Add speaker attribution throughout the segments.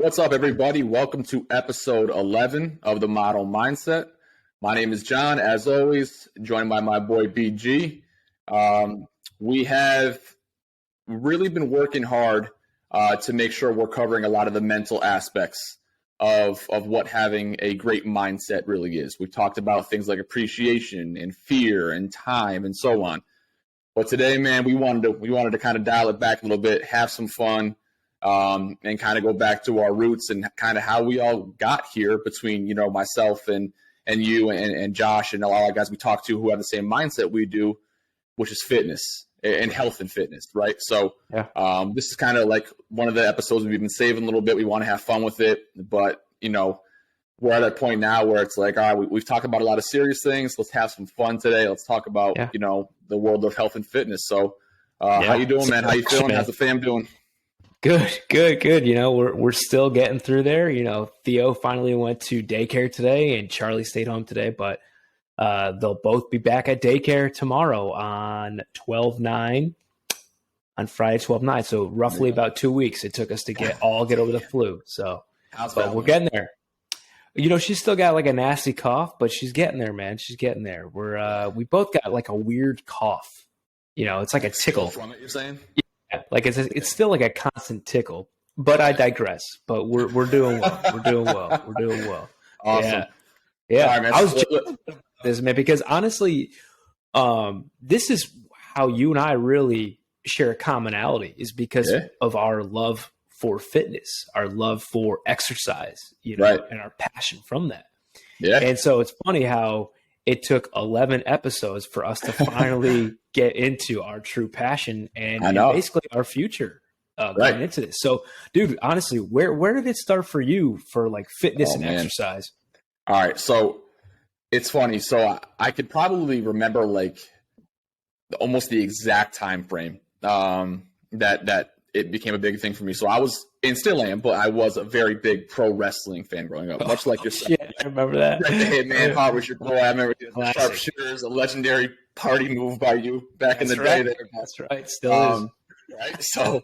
Speaker 1: What's up, everybody? Welcome to episode 11 of the Model Mindset. My name is John, as always, joined by my boy BG. We have really been working hard to make sure we're covering a lot of the mental aspects of what having a great mindset really is. We've talked about things like appreciation and fear and time and so on. But today, man, we wanted to kind of dial it back a little bit, have some fun, and kind of go back to our roots and kind of how we all got here between, you know, myself and you and Josh and a lot of guys we talk to who have the same mindset we do, which is fitness and health and fitness, right? So this is kind of like one of the episodes we've been saving a little bit. We want to have fun with it, but, you know, we're at a point now where it's like, all right, we've talked about a lot of serious things. Let's have some fun today. Let's talk about, you know, the world of health and fitness. So how you doing, man? How you feeling? How's the fam doing?
Speaker 2: Good. You know, we're still getting through there. You know, Theo finally went to daycare today and Charlie stayed home today, but they'll both be back at daycare tomorrow on 12/9, on Friday 12/9. So roughly about 2 weeks it took us to get over the flu. So but we're getting there. You know, she's still got like a nasty cough, but she's getting there, man. She's getting there. We both got like a weird cough. You know, it's like a tickle
Speaker 1: from it, you're saying?
Speaker 2: Yeah, like it's still like a constant tickle. But I digress. But we're doing well. We're doing well.
Speaker 1: Awesome.
Speaker 2: Yeah.
Speaker 1: Right, man.
Speaker 2: I was joking about this, man, because honestly, this is how you and I really share a commonality is because of our love for fitness, our love for exercise, you know, and our passion from that. Yeah. And so it's funny how it took 11 episodes for us to finally get into our true passion and basically our future going into this. So, dude, honestly, where did it start for you for like fitness and exercise?
Speaker 1: All right. So it's funny. So I could probably remember like almost the exact time frame that it became a big thing for me. So I was, and still am, but I was a very big pro wrestling fan growing up, much like yourself.
Speaker 2: Yeah, I remember that.
Speaker 1: Right, the Hitman, Hot was your boy. I remember the Sharpshooters, a legendary party move by you back in the day. There.
Speaker 2: That's right. Still is.
Speaker 1: Right. So,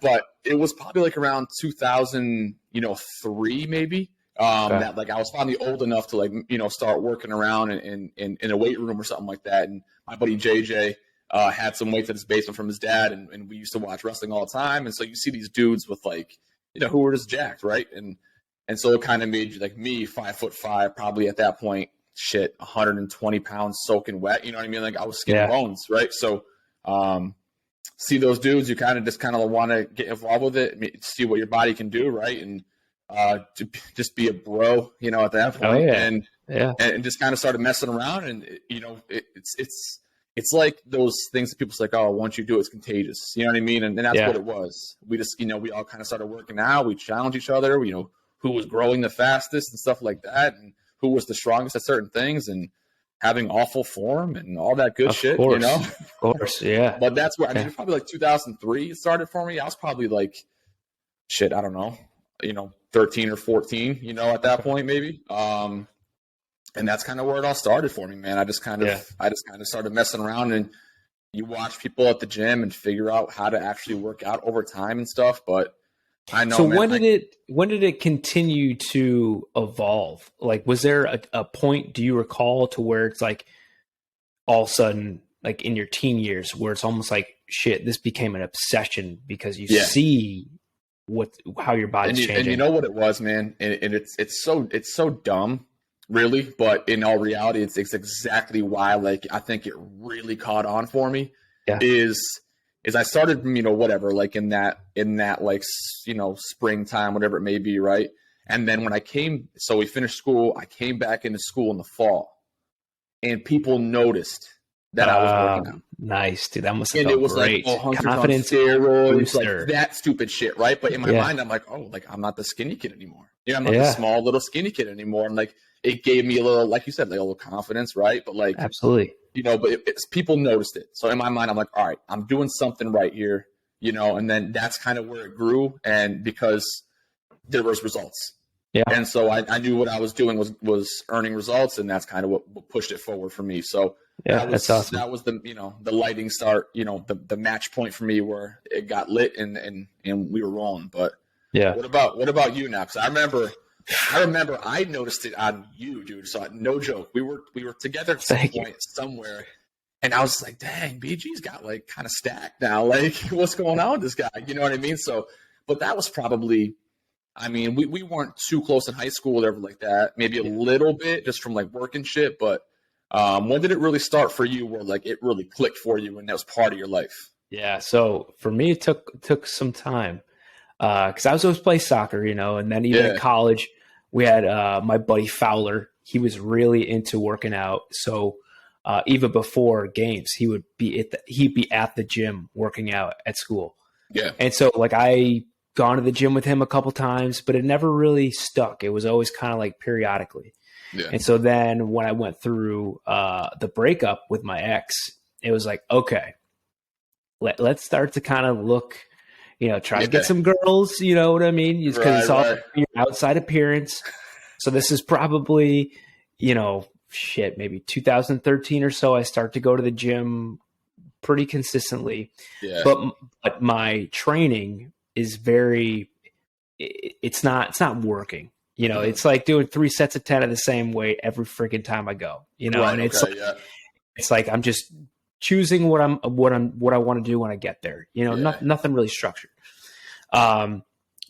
Speaker 1: but it was probably like around 2003, maybe. That like I was finally old enough to like, you know, start working around in a weight room or something like that. And my buddy JJ had some weights at his basement from his dad, and we used to watch wrestling all the time. And so you see these dudes with like, you know, who were just jacked, right? And so it kind of made you like me, 5'5", probably at that point, 120 pounds soaking wet. You know what I mean? Like I was skin and bones, right? So see those dudes, you kind of want to get involved with it, see what your body can do, right? And to just be a bro, you know, at that point, and just kind of started messing around, and you know, it's like those things that people say, like, oh, once you do it, it's contagious. You know what I mean? And that's what it was. We just, you know, we all kind of started working out. We challenged each other, you know, who was growing the fastest and stuff like that, and who was the strongest at certain things, and having awful form and all that good shit, you know?
Speaker 2: Of course, yeah.
Speaker 1: But that's where, I mean, probably like 2003 it started for me. I was probably like, I don't know, you know, 13 or 14, you know, at that point, maybe. And that's kind of where it all started for me, man. I just kind of started messing around, and you watch people at the gym and figure out how to actually work out over time and stuff. But I know.
Speaker 2: So when did it continue to evolve? Like, was there a point, do you recall, to where it's like all of a sudden, like in your teen years, where it's almost like, shit, this became an obsession because you see how your body's changing?
Speaker 1: And you know what it was, man? And it's so dumb. Really, but in all reality, it's exactly why, like, I think it really caught on for me. Is I started, you know, whatever, like in that like, you know, springtime, whatever it may be, right? And then when so we finished school, I came back into school in the fall, and people noticed that I was working out.
Speaker 2: Nice, dude. That must have felt great.
Speaker 1: Like, confidence on steroids, like that stupid shit, right? But in my mind, I'm like, oh, like I'm not the skinny kid anymore. Yeah, I'm not the small little skinny kid anymore. I'm like, it gave me a little, like you said, like a little confidence, right? But like,
Speaker 2: absolutely,
Speaker 1: you know, but people noticed it. So in my mind, I'm like, all right, I'm doing something right here, you know, and then that's kind of where it grew. And because there was results. Yeah. And so I knew what I was doing was earning results, and that's kind of what pushed it forward for me. So
Speaker 2: that's awesome.
Speaker 1: That was the, you know, the lighting start, you know, the match point for me where it got lit and we were rolling. But
Speaker 2: Yeah.
Speaker 1: What about you now? Because I remember I noticed it on you, dude. So no joke, we were together at some point somewhere, and I was like, dang, BG's got like kind of stacked now. Like, what's going on with this guy? You know what I mean? So, but that was probably, I mean, we weren't too close in high school or ever like that. Maybe a little bit just from like work and shit. But when did it really start for you where like it really clicked for you and that was part of your life?
Speaker 2: Yeah. So for me, it took some time because I was always play soccer, and then even in college, we had my buddy Fowler. He was really into working out. So even before games, he'd be at the gym working out at school.
Speaker 1: Yeah.
Speaker 2: And so like I gone to the gym with him a couple times, but it never really stuck. It was always kind of like periodically.
Speaker 1: Yeah.
Speaker 2: And so then when I went through the breakup with my ex, it was like, okay, let's start to kind of look, try to get some girls, you know what I mean? Because it's all your outside appearance. So this is probably, maybe 2013 or so. I start to go to the gym pretty consistently.
Speaker 1: Yeah.
Speaker 2: But my training is it's not working. It's like doing 3 sets of 10 of the same weight every freaking time I go, and it's like I'm just choosing what I want to do when I get there. Nothing really structured.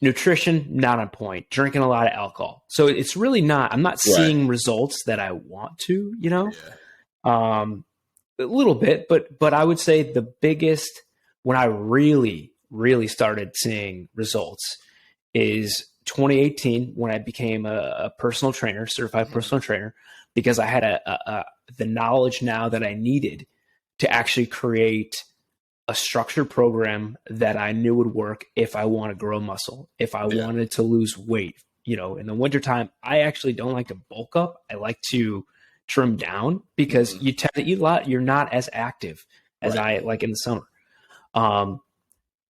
Speaker 2: Nutrition, not on point. Drinking a lot of alcohol. So it's really not, I'm not seeing results that I want to, a little bit, but I would say the biggest, when I really, really started seeing results is 2018 when I became a personal trainer, certified personal trainer, because I had the knowledge now that I needed to actually create a structured program that I knew would work if I want to grow muscle, if I wanted to lose weight. In the wintertime, I actually don't like to bulk up. I like to trim down because you tend to eat a lot. You're not as active as I like in the summer.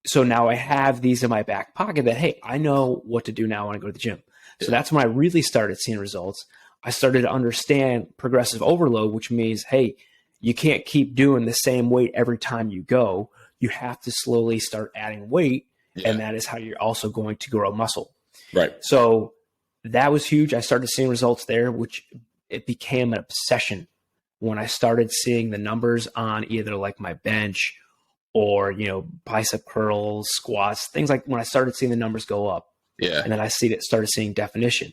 Speaker 2: So now I have these in my back pocket that, hey, I know what to do now when I go to the gym. So that's when I really started seeing results. I started to understand progressive overload, which means, hey, you can't keep doing the same weight every time you go. You have to slowly start adding weight, and that is how you're also going to grow muscle.
Speaker 1: Right.
Speaker 2: So that was huge. I started seeing results there, which it became an obsession when I started seeing the numbers on either like my bench or, bicep curls, squats, things like when I started seeing the numbers go up.
Speaker 1: Yeah.
Speaker 2: And then I started seeing definition.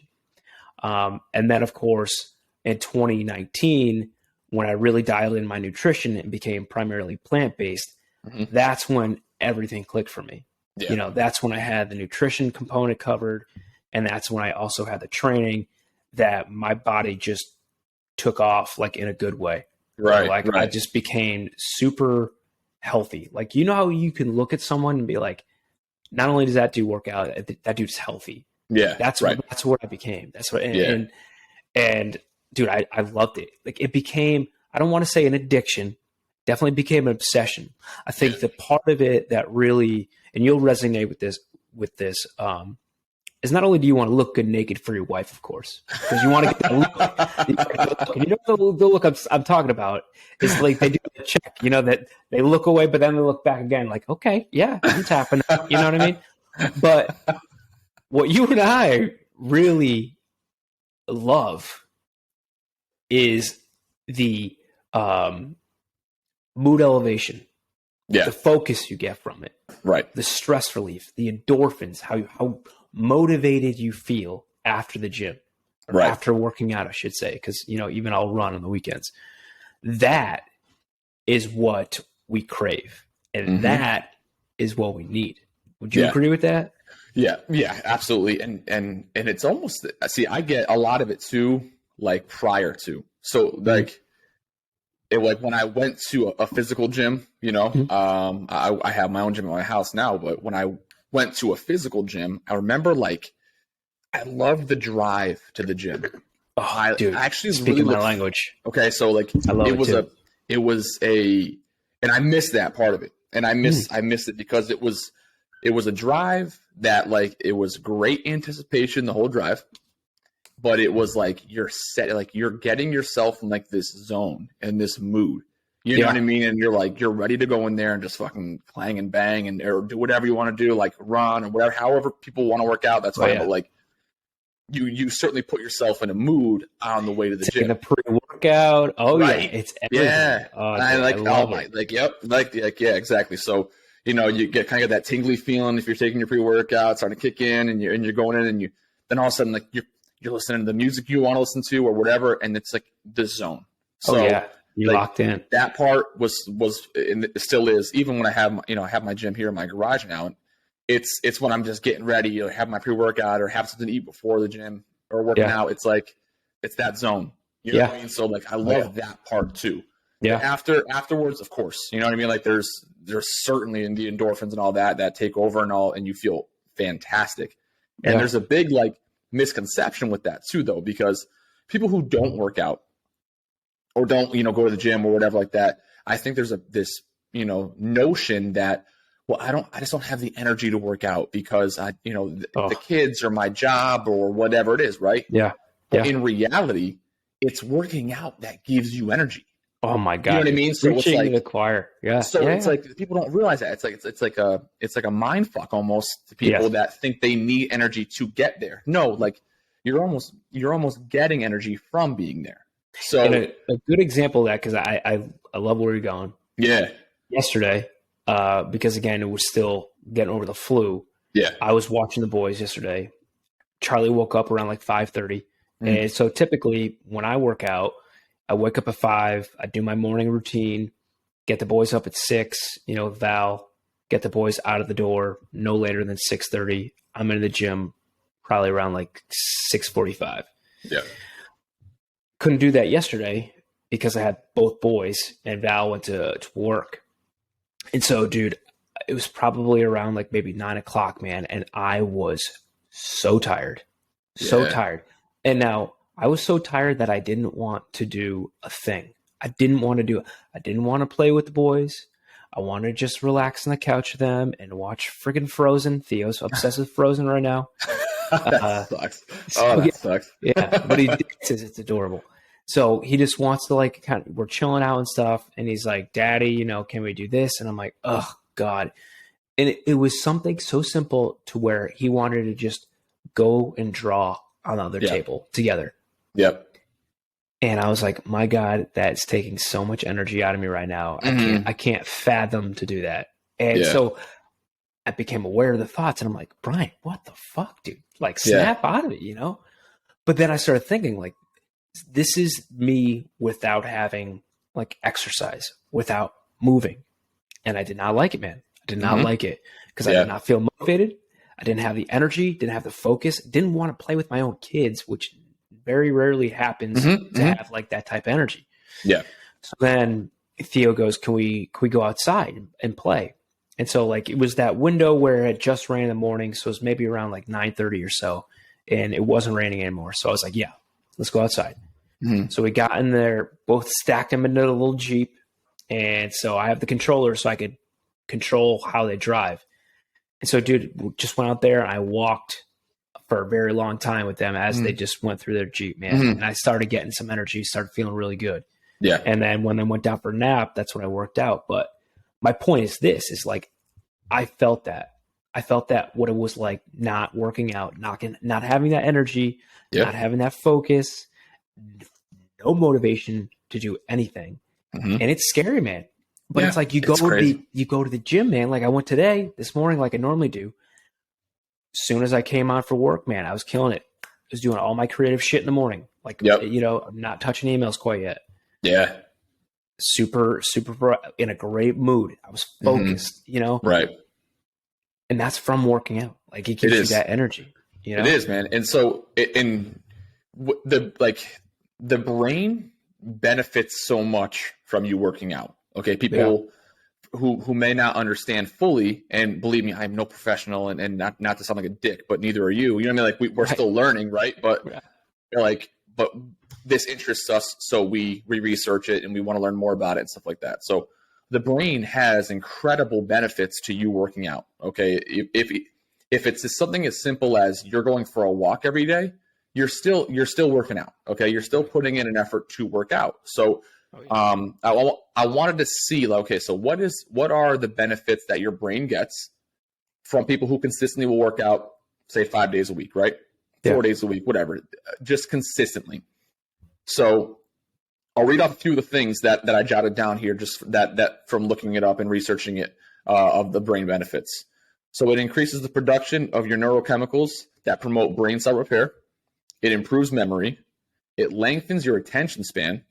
Speaker 2: And then, of course, in 2019, when I really dialed in my nutrition and became primarily plant-based, that's when everything clicked for me. Yeah. That's when I had the nutrition component covered. And that's when I also had the training that my body just took off like in a good way.
Speaker 1: Right.
Speaker 2: I just became super healthy. Like, how you can look at someone and be like, not only does that dude work out, that dude's healthy.
Speaker 1: Yeah.
Speaker 2: That's what I became. That's what, and dude, I loved it. Like it became, I don't want to say an addiction, definitely became an obsession. I think the part of it that really, and you'll resonate with this, is not only do you want to look good naked for your wife, of course, because you want to get that look. And the look I'm talking about is like they do the check, that they look away, but then they look back again like, okay, yeah, I'm tapping out, you know what I mean? But what you and I really love is the mood elevation, the focus you get from it, the stress relief, the endorphins, how motivated you feel after the gym, or after working out, I should say, because even I'll run on the weekends. That is what we crave, and that is what we need. Would you agree with that?
Speaker 1: Yeah, absolutely. And it's almost, see, I get a lot of it too, like prior to. So like when I went to a physical gym, I have my own gym at my house now, but when I went to a physical gym, I remember like I loved the drive to the gym.
Speaker 2: Oh, dude,
Speaker 1: I actually
Speaker 2: speaking
Speaker 1: really
Speaker 2: my language.
Speaker 1: Okay, so like it was and I missed that part of it. And I missed it because it was a drive that like it was great anticipation the whole drive, but it was like you're getting yourself in like this zone and this mood. You know what I mean? And you're ready to go in there and just fucking clang and bang and or do whatever you want to do, like run or whatever, however people want to work out, that's fine. But like you certainly put yourself in a mood on the way to the gym.
Speaker 2: A pre-workout. Oh right. Yeah, it's everything.
Speaker 1: Yeah. Yeah, exactly. So, you get kind of that tingly feeling if you're taking your pre-workout, starting to kick in and you're going in and then all of a sudden like you're listening to the music you want to listen to or whatever, and it's like the zone. So
Speaker 2: you locked in.
Speaker 1: That part was and it still is, even when I have my gym here in my garage now, and it's when I'm just getting ready, have my pre-workout or have something to eat before the gym or working out. It's like it's that zone. You know what I mean? So like I love that part too. Yeah. Afterwards, of course, you know what I mean? Like there's certainly in the endorphins and all that take over and you feel fantastic. And there's a big like misconception with that too, though, because people who don't work out or don't, go to the gym or whatever like that, I think there's this notion that, well, I just don't have the energy to work out because the kids or my job or whatever it is, right?
Speaker 2: Yeah.
Speaker 1: But in reality, it's working out that gives you energy.
Speaker 2: Oh my God.
Speaker 1: You know what I mean? So
Speaker 2: it's like the choir. Yeah.
Speaker 1: So it's like people don't realize that. It's like a mind fuck almost to people that think they need energy to get there. No, like you're almost getting energy from being there. So
Speaker 2: and a good example of that, because I love where you're going.
Speaker 1: Yeah.
Speaker 2: Yesterday, because again, it was still getting over the flu.
Speaker 1: Yeah.
Speaker 2: I was watching the boys yesterday. Charlie woke up around like 5:30. And so typically when I work out, I wake up at 5, I do my morning routine, get the boys up at 6, Val, get the boys out of the door no later than 6:30. I'm in the gym probably around like 6:45.
Speaker 1: Yeah.
Speaker 2: Couldn't do that yesterday because I had both boys and Val went to work. And so, dude, it was probably around like maybe 9 o'clock, man. And I was so tired, tired. And now I was so tired that I didn't want to do a thing. I didn't want to play with the boys. I wanted to just relax on the couch with them and watch friggin' Frozen. Theo's obsessed with Frozen right now.
Speaker 1: That sucks. That sucks.
Speaker 2: Yeah, but he says it's adorable. So he just wants to like we're chilling out and stuff. And he's like, Daddy, can we do this? And I'm like, oh God. And it was something so simple to where he wanted to just go and draw on the other table together.
Speaker 1: Yep.
Speaker 2: And I was like, my God, that's taking so much energy out of me right now. I can't fathom to do that. And so I became aware of the thoughts and I'm like, Brian, what the fuck, dude? Like snap out of it, But then I started thinking like, this is me without having like exercise, without moving. And I did not like it, man. I did not like it because I did not feel motivated. I didn't have the energy, didn't have the focus, didn't want to play with my own kids, which very rarely happens to have like that type of energy.
Speaker 1: Yeah.
Speaker 2: So then Theo goes, can we go outside and play? And so like it was that window where it just rained in the morning. So it was maybe around like 9:30 or so. And it wasn't raining anymore. So I was like, yeah, let's go outside. So we got in there, both stacked them into the little Jeep. And so I have the controller so I could control how they drive. And so, dude, we just went out there and I walked for a very long time with them as they just went through their Jeep, man. And I started getting some energy, started feeling really good.
Speaker 1: Yeah.
Speaker 2: And then when I went down for a nap, that's when I worked out. But my point is this, is like, I felt that what it was like not working out, not having that energy, not having that focus, no motivation to do anything. And it's scary, man. But it's like you go to the gym, man. Like I went this morning, like I normally do. As soon as I came on for work, man, I was killing it. I was doing all my creative shit in the morning. Like, I'm not touching emails quite yet.
Speaker 1: Yeah.
Speaker 2: Super in a great mood. I was focused,
Speaker 1: Right.
Speaker 2: And that's from working out. Like it gives you that energy,
Speaker 1: It is, man. And so the brain benefits so much from you working out. Okay. People who may not understand fully, and believe me, I'm no professional and not to sound like a dick, but neither are you. You know what I mean? Like we're still learning, right? But but this interests us. So we research it and we want to learn more about it and stuff like that. So the brain has incredible benefits to you working out. Okay. If it's something as simple as you're going for a walk every day, you're still working out. Okay. You're still putting in an effort to work out. So
Speaker 2: Oh, yeah.
Speaker 1: I wanted to see, like, okay, so what are the benefits that your brain gets from people who consistently will work out, say 5 days a week, right?
Speaker 2: Yeah.
Speaker 1: 4 days a week, whatever, just consistently. So I'll read off a few of the things that I jotted down here, just that from looking it up and researching it, of the brain benefits. So it increases the production of your neurochemicals that promote brain cell repair. It improves memory. It lengthens your attention span.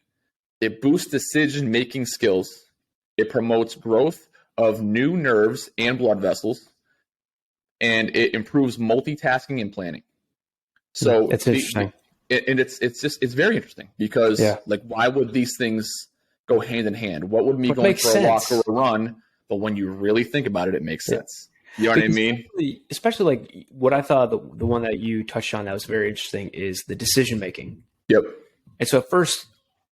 Speaker 1: It boosts decision-making skills. It promotes growth of new nerves and blood vessels. And it improves multitasking and planning. So
Speaker 2: that's interesting.
Speaker 1: And it's very interesting because like, why would these things go hand in hand? What would me going for a walk or a run? But when you really think about it, it makes sense. You know what I mean?
Speaker 2: Especially like what I thought the one that you touched on that was very interesting is the decision making.
Speaker 1: Yep.
Speaker 2: And so at first,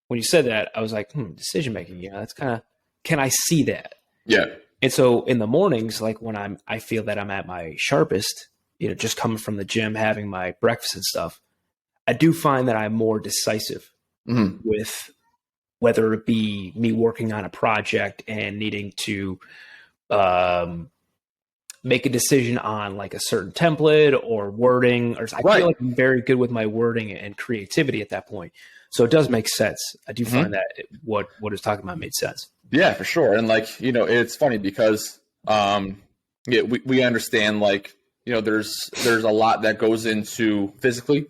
Speaker 2: when you said that, I was like, decision making. Yeah, that's kind of. Can I see that?
Speaker 1: Yeah.
Speaker 2: And so in the mornings, like when I feel that I'm at my sharpest, just coming from the gym, having my breakfast and stuff, I do find that I'm more decisive with whether it be me working on a project and needing to make a decision on like a certain template or wording, or I feel like I'm very good with my wording and creativity at that point. So it does make sense. I do find that what it's talking about made sense. Yeah,
Speaker 1: for sure. And like, it's funny because we understand, like, there's a lot that goes into physically,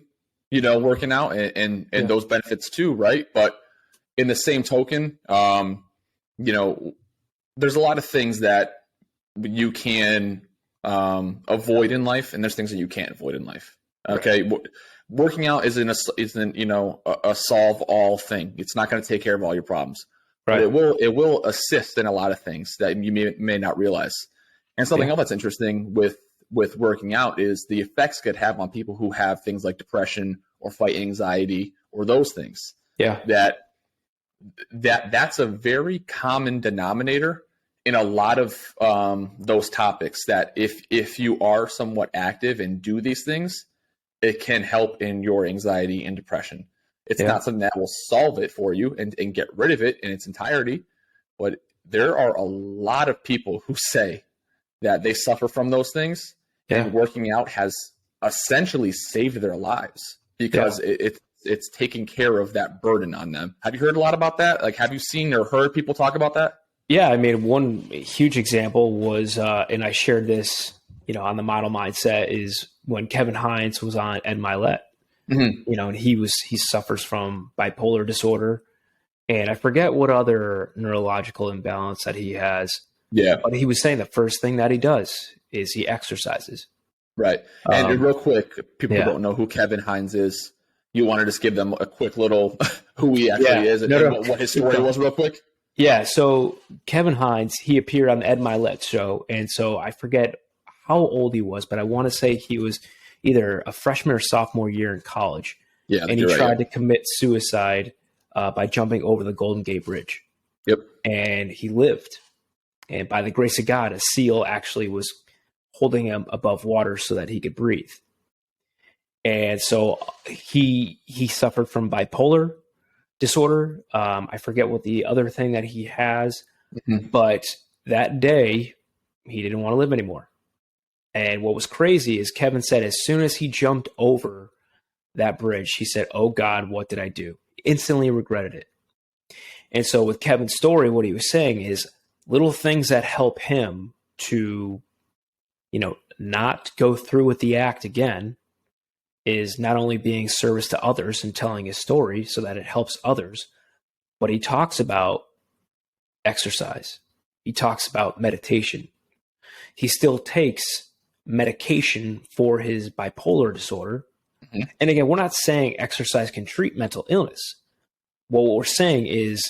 Speaker 1: working out and those benefits too, right? But in the same token, there's a lot of things that you can avoid in life, and there's things that you can't avoid in life. Okay, working out isn't a solve all thing. It's not going to take care of all your problems, right? But it will assist in a lot of things that you may not realize. And something else that's interesting with working out is the effects it could have on people who have things like depression or fight anxiety or those things. Yeah, that's a very common denominator in a lot of those topics, that if you are somewhat active and do these things, it can help in your anxiety and depression. It's not something that will solve it for you and get rid of it in its entirety. But there are a lot of people who say that they suffer from those things, and working out has essentially saved their lives because it's taking care of that burden on them. Have you heard a lot about that? Like, have you seen or heard people talk about that?
Speaker 2: Yeah, I mean, one huge example was, and I shared this, on the Model Mindset, is when Kevin Hines was on Ed Milet, and he suffers from bipolar disorder, and I forget what other neurological imbalance that he has. Yeah, but he was saying the first thing that he does is he exercises.
Speaker 1: Right. And real quick, people don't know who Kevin Hines is. You want to just give them a quick little who he actually is and what his story was real quick?
Speaker 2: Yeah, so Kevin Hines, he appeared on the Ed Milet show, and so I forget how old he was, but I want to say he was either a freshman or sophomore year in college. Yeah, and he tried to commit suicide by jumping over the Golden Gate Bridge. Yep. And he lived. And by the grace of God, a seal actually was holding him above water so that he could breathe. And so he suffered from bipolar disorder. I forget what the other thing that he has, but that day he didn't want to live anymore. And what was crazy is Kevin said as soon as he jumped over that bridge, he said, "Oh God, what did I do?" Instantly regretted it. And so with Kevin's story, what he was saying is little things that help him to, not go through with the act again is not only being service to others and telling his story so that it helps others, but he talks about exercise. He talks about meditation. He still takes medication for his bipolar disorder. And again, we're not saying exercise can treat mental illness. What we're saying is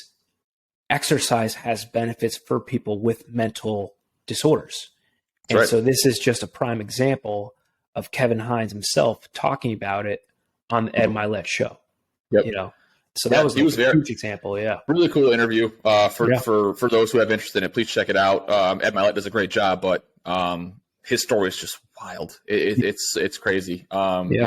Speaker 2: exercise has benefits for people with mental disorders. And so this is just a prime example of Kevin Hines himself talking about it on the Ed Milet show. Yep. So that was a huge example. Yeah.
Speaker 1: Really cool interview for those who have interest in it. Please check it out. Ed Milet does a great job, but his story is just wild. It's crazy.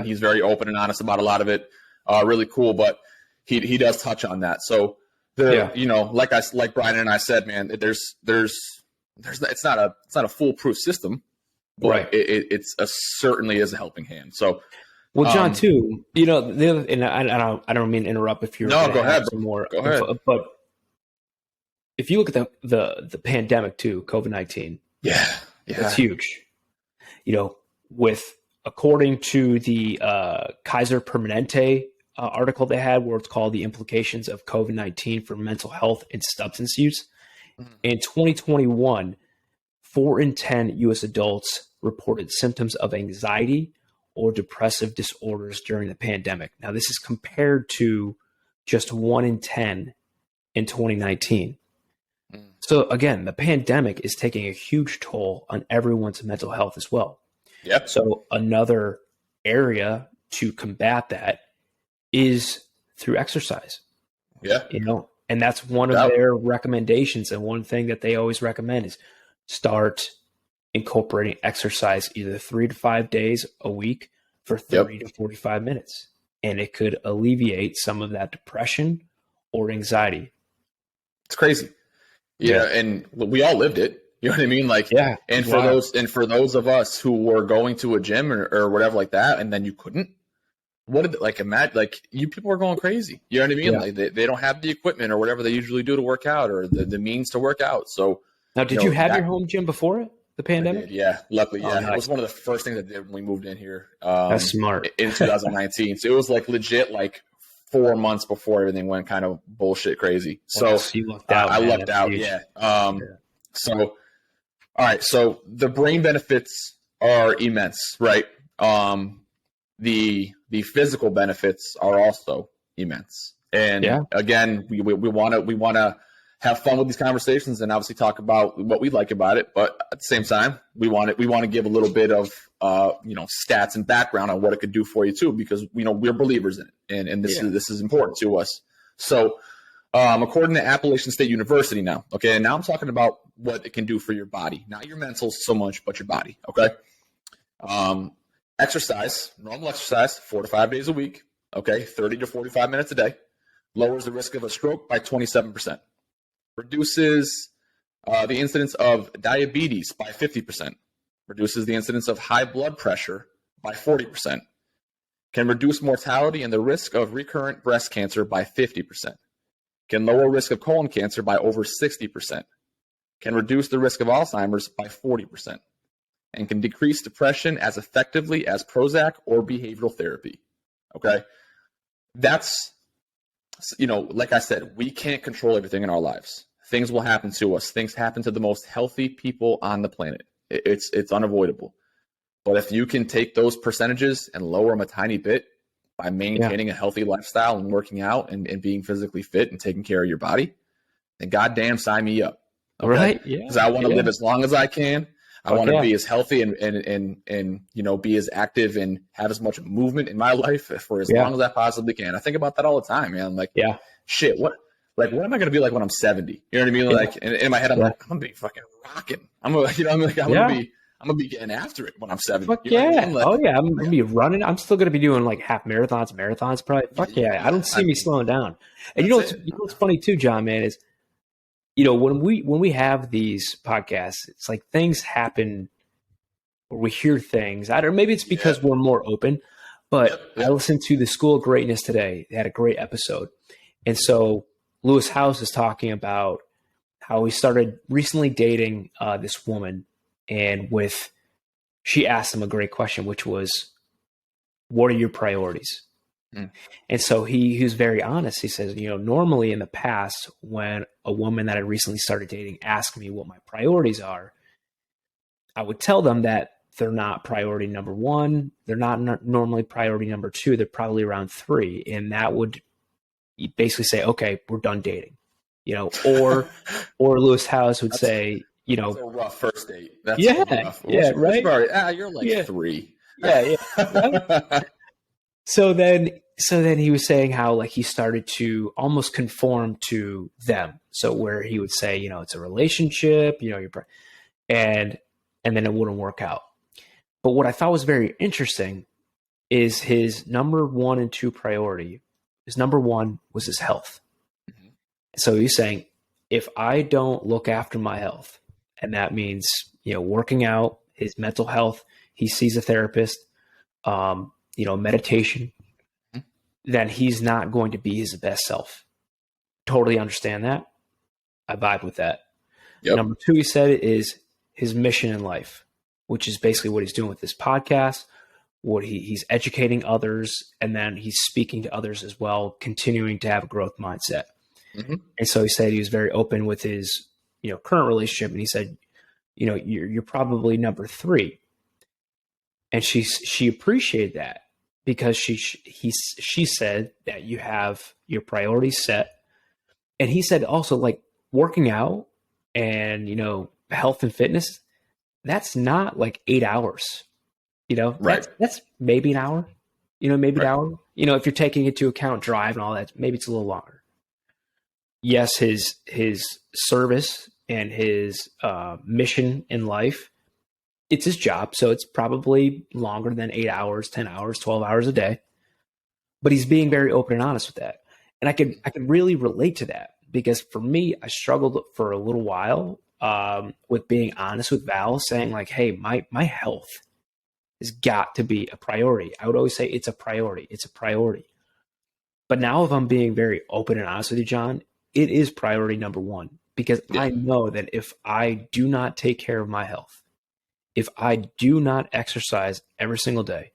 Speaker 1: He's very open and honest about a lot of it. Really cool, but he does touch on that. So Like Brian and I said, man, there's it's not a foolproof system, but
Speaker 2: Right.
Speaker 1: It's certainly is a helping hand. So,
Speaker 2: well, John, too, the other, and I don't mean to interrupt if you're
Speaker 1: no, go ahead.
Speaker 2: Some more
Speaker 1: go ahead.
Speaker 2: But if you look at the pandemic too, COVID-19, it's huge. With according to the Kaiser Permanente article they had, where it's called "The Implications of COVID-19 for Mental Health and Substance Use," in 2021, 4 in 10 U.S. adults reported symptoms of anxiety or depressive disorders during the pandemic. Now, this is compared to just 1 in 10 in 2019. So again, the pandemic is taking a huge toll on everyone's mental health as well.
Speaker 1: Yep.
Speaker 2: So another area to combat that is through exercise.
Speaker 1: Yeah.
Speaker 2: And that's one of their recommendations. And one thing that they always recommend is start incorporating exercise either 3 to 5 days a week for 30 to 45 minutes. And it could alleviate some of that depression or anxiety.
Speaker 1: It's crazy. And we all lived it. You know what I mean? And for those of us who were going to a gym or whatever like that, and then you couldn't, imagine, you people are going crazy. You know what I mean?
Speaker 2: Yeah.
Speaker 1: They don't have the equipment or whatever they usually do to work out, or the means to work out. So
Speaker 2: now, did you have your home gym before the pandemic?
Speaker 1: Yeah, luckily,
Speaker 2: Nice.
Speaker 1: It was one of the first things I did when we moved in here.
Speaker 2: That's smart.
Speaker 1: In 2019, so it was legit 4 months before everything went kind of bullshit crazy. So
Speaker 2: you lucked out.
Speaker 1: I lucked out. Yeah. So, all right. So the brain benefits are immense, right? The physical benefits are also immense. And again, we want to have fun with these conversations and obviously talk about what we like about it. But at the same time, we want to give a little bit of stats and background on what it could do for you too, because we're believers in it, and this is important to us. So, according to Appalachian State University now, okay, and now I'm talking about what it can do for your body, not your mental so much, but your body. Okay, normal exercise, 4 to 5 days a week. Okay, 30 to 45 minutes a day, lowers the risk of a stroke by 27%. Reduces the incidence of diabetes by 50%. Reduces the incidence of high blood pressure by 40%. Can reduce mortality and the risk of recurrent breast cancer by 50%. Can lower risk of colon cancer by over 60%. Can reduce the risk of Alzheimer's by 40%. And can decrease depression as effectively as Prozac or behavioral therapy. Okay? That's, like I said, we can't control everything in our lives. Things will happen to us. Things happen to the most healthy people on the planet. It's unavoidable. But if you can take those percentages and lower them a tiny bit by maintaining a healthy lifestyle and working out and being physically fit and taking care of your body, then goddamn sign me up. Okay?
Speaker 2: Right? Yeah.
Speaker 1: Because I want to live as long as I can. I want to be as healthy and be as active and have as much movement in my life for as long as I possibly can. I think about that all the time, man. Shit, what am I going to be like when I'm 70? You know what I mean? Like in my head, I'm like, I'm going to be fucking rocking. I'm going to be getting after it when I'm 70.
Speaker 2: Fuck
Speaker 1: you know
Speaker 2: yeah.
Speaker 1: I mean?
Speaker 2: I'm going to be running. I'm still going to be doing half marathons probably. Fuck yeah. I don't see me slowing down. And what's funny too, John, man, is when we have these podcasts, it's like things happen or we hear things. I don't know, maybe it's because we're more open, but I listened to the School of Greatness today. They had a great episode. And so Lewis House is talking about how he started recently dating this woman, and she asked him a great question, which was, what are your priorities? And so he was very honest. He says, normally in the past, when a woman that I recently started dating asked me what my priorities are, I would tell them that they're not priority number one. They're not normally priority number two. They're probably around 3. And that would basically say, okay, we're done dating, or Lewis House would say,
Speaker 1: that's a rough first date. That's rough.
Speaker 2: Right.
Speaker 1: You're like 3.
Speaker 2: Yeah. Right? So then he was saying how he started to almost conform to them. So where he would say, it's a relationship, and then it wouldn't work out. But what I thought was very interesting is his number 1 and 2 priority. His number 1 was his health. So he's saying, if I don't look after my health, and that means, working out, his mental health, he sees a therapist, meditation, then he's not going to be his best self. Totally understand that. I vibe with that.
Speaker 1: Yep.
Speaker 2: Number two, he said, is his mission in life, which is basically what he's doing with this podcast, what he's educating others, and then he's speaking to others as well, continuing to have a growth mindset.
Speaker 1: Mm-hmm.
Speaker 2: And so he said he was very open with his, current relationship. And he said, you're probably number three. And she appreciated that because she said that you have your priorities set. And he said also, like, working out and, health and fitness, that's not like 8 hours,
Speaker 1: Right.
Speaker 2: That's maybe an hour, maybe
Speaker 1: Right.
Speaker 2: an hour, if you're taking into account drive and all that, maybe it's a little longer. Yes, his service and his mission in life, it's his job. So it's probably longer than 8 hours, 10 hours, 12 hours a day. But he's being very open and honest with that. And I can really relate to that because for me, I struggled for a little while with being honest with Val, saying like, hey, my health has got to be a priority. I would always say it's a priority. It's a priority. But now if I'm being very open and honest with you, John, it is priority number one because I know that if I do not take care of my health, if I do not exercise every single day,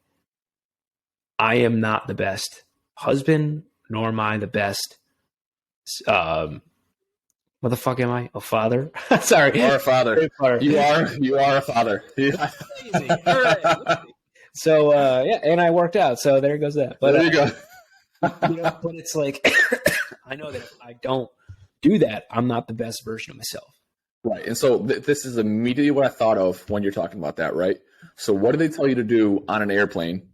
Speaker 2: I am not the best husband, nor am I the best, what the fuck am I? A father? Sorry.
Speaker 1: You are a father. You are a father. Yeah.
Speaker 2: Crazy. All right. So, and I worked out. So there goes that. But
Speaker 1: there you go.
Speaker 2: But it's like, I know that if I don't do that, I'm not the best version of myself.
Speaker 1: Right. And so this is immediately what I thought of when you're talking about that, right? So what do they tell you to do on an airplane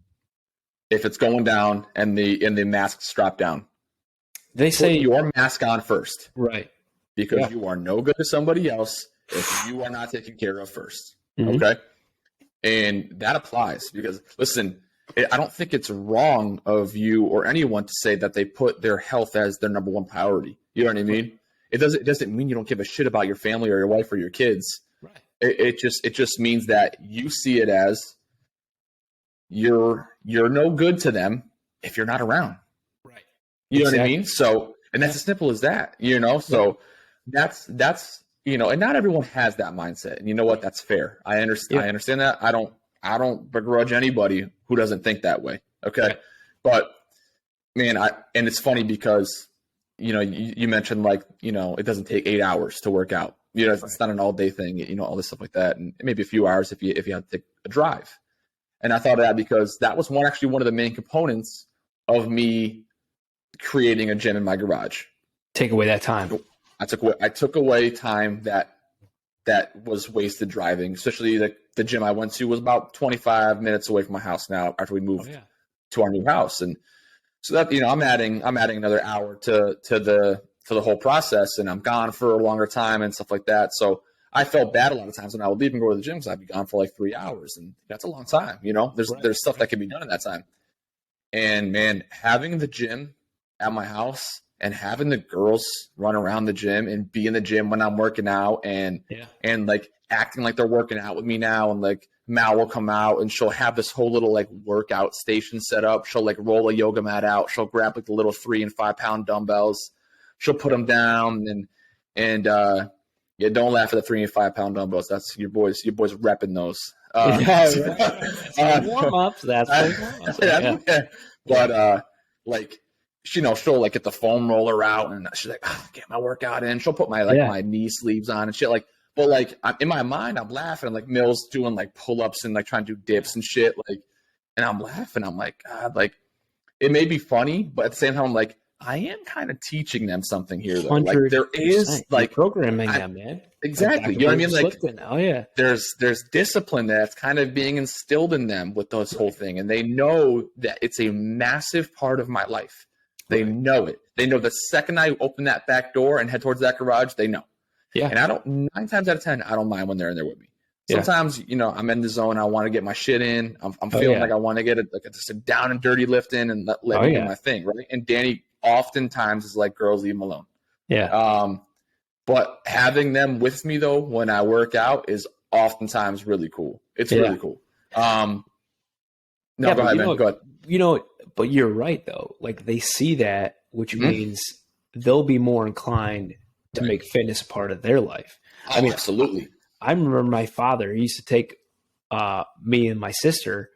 Speaker 1: if it's going down and the masks drop down?
Speaker 2: They say
Speaker 1: put your mask on first.
Speaker 2: Right.
Speaker 1: Because you are no good to somebody else if you are not taken care of first.
Speaker 2: Mm-hmm.
Speaker 1: Okay? And that applies because, listen, I don't think it's wrong of you or anyone to say that they put their health as their number one priority. You know what I mean? It doesn't mean you don't give a shit about your family or your wife or your kids.
Speaker 2: Right.
Speaker 1: It just means that you see it as you're no good to them if you're not around.
Speaker 2: Right.
Speaker 1: You know what I mean? So, and that's as simple as that, So that's, and not everyone has that mindset. And you know what? That's fair. I understand. I understand that. I don't begrudge anybody who doesn't think that way. Okay. Right. But man, and it's funny because, you mentioned like, it doesn't take 8 hours to work out. It's not an all day thing, all this stuff like that. And maybe a few hours if you have to take a drive. And I thought of that because that was one of the main components of me creating a gym in my garage.
Speaker 2: Take away that time.
Speaker 1: I took away time that was wasted driving, especially the gym I went to was about 25 minutes away from my house now after we moved to our new house. And so that, I'm adding another hour to the whole process, and I'm gone for a longer time and stuff like that. So I felt bad a lot of times when I would leave and go to the gym because I'd be gone for like 3 hours, and that's a long time. There's stuff that can be done in that time. And man, having the gym at my house and having the girls run around the gym and be in the gym when I'm working out and like acting like they're working out with me now, and like Mal will come out and she'll have this whole little like workout station set up. She'll like roll a yoga mat out. She'll grab like the little 3 and 5 pound dumbbells. She'll put them down and don't laugh at the 3 and 5 pound dumbbells. That's your boys repping those.
Speaker 2: Warm-ups. That's warm-ups.
Speaker 1: But like, she'll like get the foam roller out and she's like, get my workout in. She'll put my my knee sleeves on and shit. Like, but like in my mind, I'm laughing. Like Mill's doing like pull-ups and like trying to do dips and shit. Like, and I'm laughing. I'm like, God, like it may be funny, but at the same time, I'm like, I am kind of teaching them something here, though. Like there is like
Speaker 2: programming them, man.
Speaker 1: Exactly. You know what I mean? Like,
Speaker 2: oh yeah,
Speaker 1: there's discipline that's kind of being instilled in them with this whole thing, and they know that it's a massive part of my life. They know it. They know the second I open that back door and head towards that garage, they know. Yeah. And 9 times out of 10, I don't mind when they're in there with me. Sometimes, I'm in the zone. I want to get my shit in. I'm feeling like I want to get it, like just a down and dirty lift in and let me do my thing, right? And Danny oftentimes is like, girls, leave him alone.
Speaker 2: Yeah.
Speaker 1: But having them with me though when I work out is oftentimes really cool. It's really cool. No, go ahead, man. Go ahead.
Speaker 2: But you're right though. Like they see that, which means they'll be more inclined to make fitness a part of their life.
Speaker 1: I mean, absolutely.
Speaker 2: I remember my father, he used to take me and my sister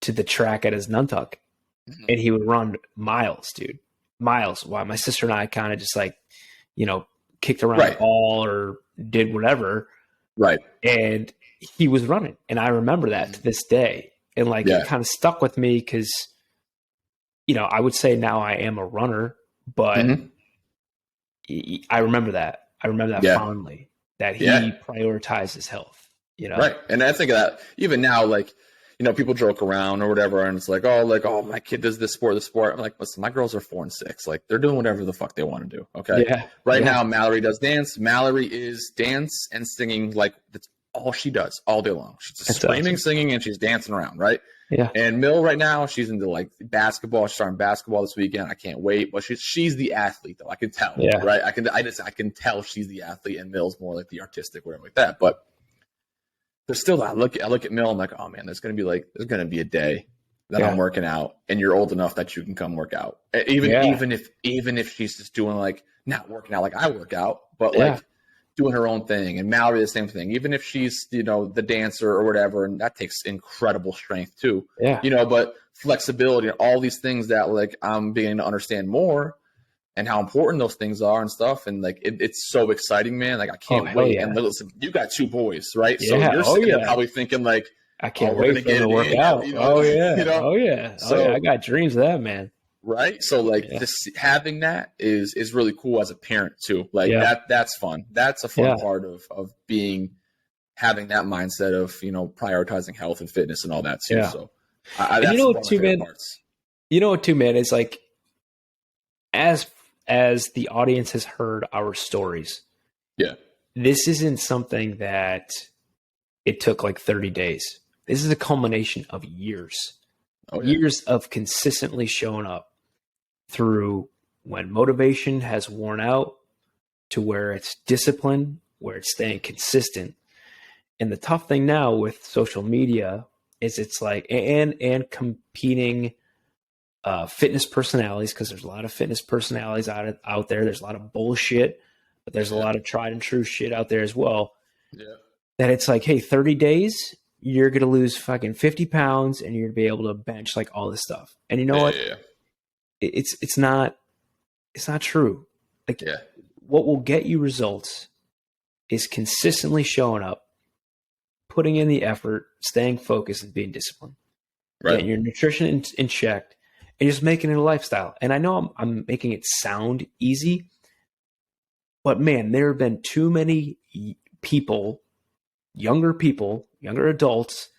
Speaker 2: to the track at his Nuntuck, and he would run miles, dude. Miles. While my sister and I kind of just like, kicked around the ball or did whatever.
Speaker 1: Right.
Speaker 2: And he was running. And I remember that to this day. And like it kind of stuck with me because, I would say now I am a runner, but I remember that. I remember that fondly, that he prioritized his health.
Speaker 1: Right. And I think of that even now, like, people joke around or whatever, and it's like, oh, my kid does this sport. I'm like, listen, my girls are 4 and 6. Like, they're doing whatever the fuck they want to do. Okay.
Speaker 2: Yeah.
Speaker 1: Right now, Mallory does dance. Mallory is dance and singing. Like, that's all she does all day long. She's just screaming, awesome. Singing, and she's dancing around. Right.
Speaker 2: Yeah.
Speaker 1: And Mill right now, she's into like basketball. She's starting basketball this weekend. I can't wait. But she's the athlete though. I can tell. Yeah. Right. I can tell she's the athlete, and Mill's more like the artistic, whatever like that. But there's still, I look at Mill, I'm like, oh man, there's gonna be a day that I'm working out, and you're old enough that you can come work out. Even if she's just doing like not working out like I work out, but like doing her own thing. And Mallory the same thing. Even if she's the dancer or whatever, and that takes incredible strength too.
Speaker 2: Yeah.
Speaker 1: But flexibility and all these things that like I'm beginning to understand more. And how important those things are and stuff. And like, it's so exciting, man. Like I can't wait. Yeah. And listen, you got 2 boys, right? So you're sitting there probably thinking like,
Speaker 2: I can't wait for them to work out. So I got dreams of that, man.
Speaker 1: Right. So like just having that is really cool as a parent too. Like that's fun. That's a fun part of having that mindset of, prioritizing health and fitness and all that too. Yeah. So that's
Speaker 2: too, man, it's like, as the audience has heard our stories, this isn't something that it took like 30 days. This is a culmination of years, years of consistently showing up through when motivation has worn out to where it's discipline, where it's staying consistent. And the tough thing now with social media is it's like, and competing fitness personalities, because there's a lot of fitness personalities out there. There's a lot of bullshit, but there's a lot of tried and true shit out there as well. Yeah. That it's like, hey, 30 days, you're going to lose fucking 50 pounds and you're going to be able to bench like all this stuff. And you know what? Yeah. It's not true. Like what will get you results is consistently showing up, putting in the effort, staying focused, and being disciplined. Right. Getting your nutrition in check. And just making it a lifestyle. And I know I'm making it sound easy, but man, there have been too many younger adults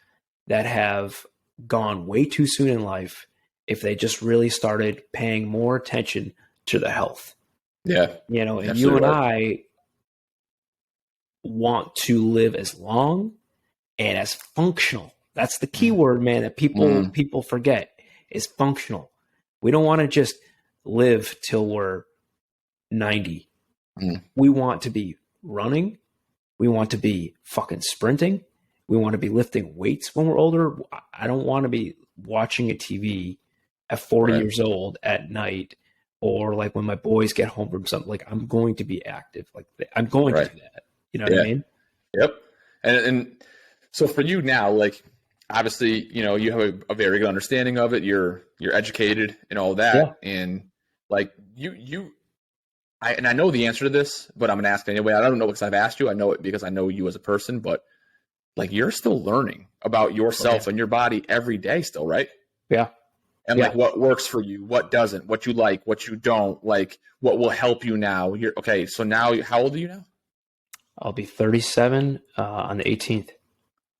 Speaker 2: that have gone way too soon in life if they just really started paying more attention to the health.
Speaker 1: Yeah.
Speaker 2: And you and I want to live as long and as functional. That's the key word, man, that people forget. Is functional. We don't want to just live till we're 90. We want to be running. We want to be fucking sprinting. We want to be lifting weights when we're older. I don't want to be watching a TV at 40 years old at night, or like when my boys get home from something. Like I'm going to be active. Like I'm going to do that. You know what I mean?
Speaker 1: Yep. And so for you now, like, obviously, you have a very good understanding of it. You're educated and all that. Yeah. And like I know the answer to this, but I'm going to ask anyway. I don't know because I've asked you. I know it because I know you as a person, but like you're still learning about yourself and your body every day still, right?
Speaker 2: Yeah.
Speaker 1: And like what works for you, what doesn't, what you like, what you don't like, what will help you now. So now how old are you now?
Speaker 2: I'll be 37 on the 18th.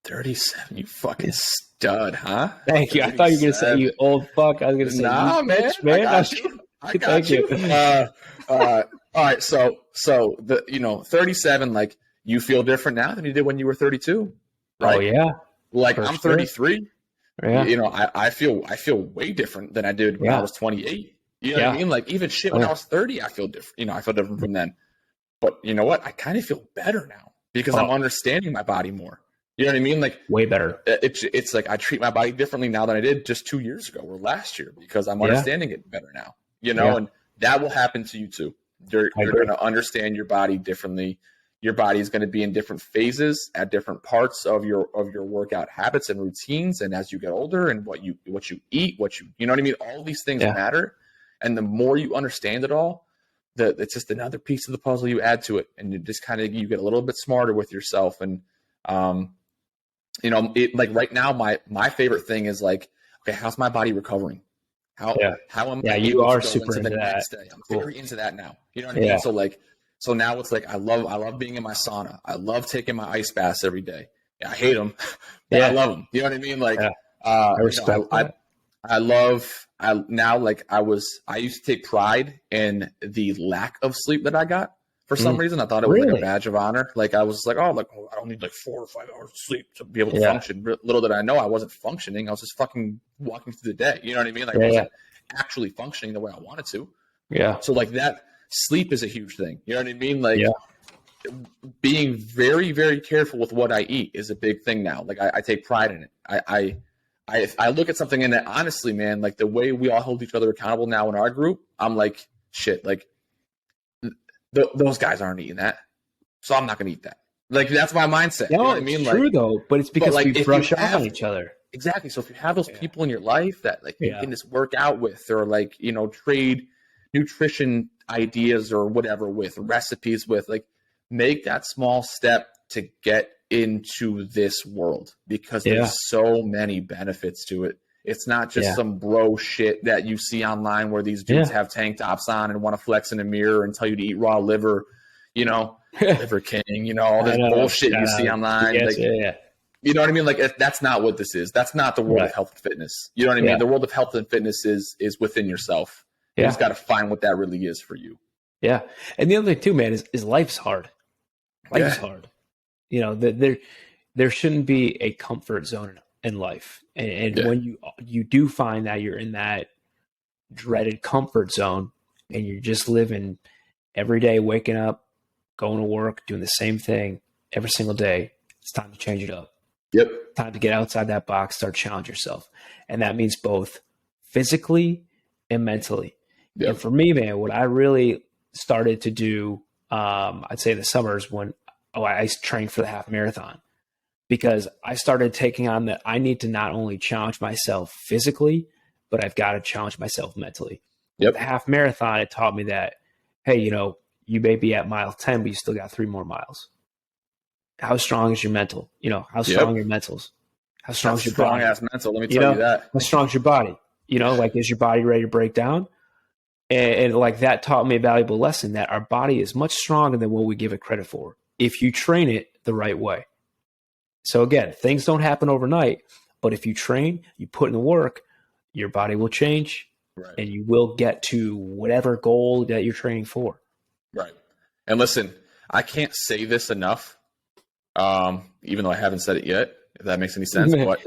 Speaker 1: 37, you fucking stud, huh?
Speaker 2: Thank you. I thought you were going to say you old fuck. I was going to say,
Speaker 1: nah, man. Bitch, man. I got you. All right. So the 37, like you feel different now than you did when you were 32. Right? Oh
Speaker 2: yeah.
Speaker 1: Like for I'm 33. Yeah. I feel way different than I did when I was 28. You know what I mean? Like even shit when I was 30, I feel different. You know, I feel different from then. But you know what? I kind of feel better now because I'm understanding my body more. You know what I mean? Like
Speaker 2: way better.
Speaker 1: It's like I treat my body differently now than I did just 2 years ago or last year because I'm understanding it better now. You know, and that will happen to you too. You're going to understand your body differently. Your body is going to be in different phases at different parts of your workout habits and routines. And as you get older, and what you eat, you know what I mean. All these things matter, and the more you understand it all, it's just another piece of the puzzle you add to it, and you just kind of you get a little bit smarter with yourself. And you know, like right now, my favorite thing is like, okay, how's my body recovering? How am I
Speaker 2: you
Speaker 1: able
Speaker 2: are
Speaker 1: to go
Speaker 2: super
Speaker 1: into the
Speaker 2: into
Speaker 1: next
Speaker 2: that.
Speaker 1: day? I'm very into that now. You know what I mean? So now it's like I love being in my sauna. I love taking my ice baths every day. Yeah, I hate them, but I love them. You know what I mean? Like
Speaker 2: I respect that.
Speaker 1: I used to take pride in the lack of sleep that I got. For some reason, I thought it was like a badge of honor. Like I was like, I don't need like 4 or 5 hours of sleep to be able to function. Little did I know I wasn't functioning. I was just fucking walking through the day. You know what I mean? Like I wasn't actually functioning the way I wanted to. Yeah. So like that sleep is a huge thing. You know what I mean? Like being very, very careful with what I eat is a big thing now. Like I take pride in it. I look at something and honestly, man, like the way we all hold each other accountable now in our group, I'm like, shit, like those guys aren't eating that, so I'm not going to eat that. Like that's my mindset. You know what I mean?
Speaker 2: It's true though, but it's because we brush off on each other.
Speaker 1: Exactly. So if you have those people in your life that like you can just work out with, or like trade nutrition ideas or whatever with, recipes with, like make that small step to get into this world, because there's so many benefits to it. It's not just some bro shit that you see online where these dudes have tank tops on and want to flex in a mirror and tell you to eat raw liver, Liver King, all this bullshit you see online. You know what I mean? Like that's not what this is. That's not the world of health and fitness. You know what I mean? The world of health and fitness is within yourself. You just got to find what that really is for you. Yeah.
Speaker 2: And the other thing too, man, is life's hard. Life is hard. There shouldn't be a comfort zone in life. And when you do find that you're in that dreaded comfort zone and you're just living every day, waking up, going to work, doing the same thing every single day, it's time to change it up.
Speaker 1: Yep.
Speaker 2: Time to get outside that box, start challenge yourself. And that means both physically and mentally. Yep. And for me, man, what I really started to do, I'd say the summers when I trained for the half marathon, because I started taking on that I need to not only challenge myself physically, but I've got to challenge myself mentally. Yep. The half marathon, it taught me that, hey, you may be at mile 10, but you still got 3 more miles. How strong is your mental? How strong are your mentals? How strong is your body?
Speaker 1: Strong ass mental. Let me tell you that.
Speaker 2: How strong is your body? Like, is your body ready to break down? And like that taught me a valuable lesson that our body is much stronger than what we give it credit for if you train it the right way. So again, things don't happen overnight, but if you train, you put in the work, your body will change and you will get to whatever goal that you're training for.
Speaker 1: Right. And listen, I can't say this enough, even though I haven't said it yet, if that makes any sense. But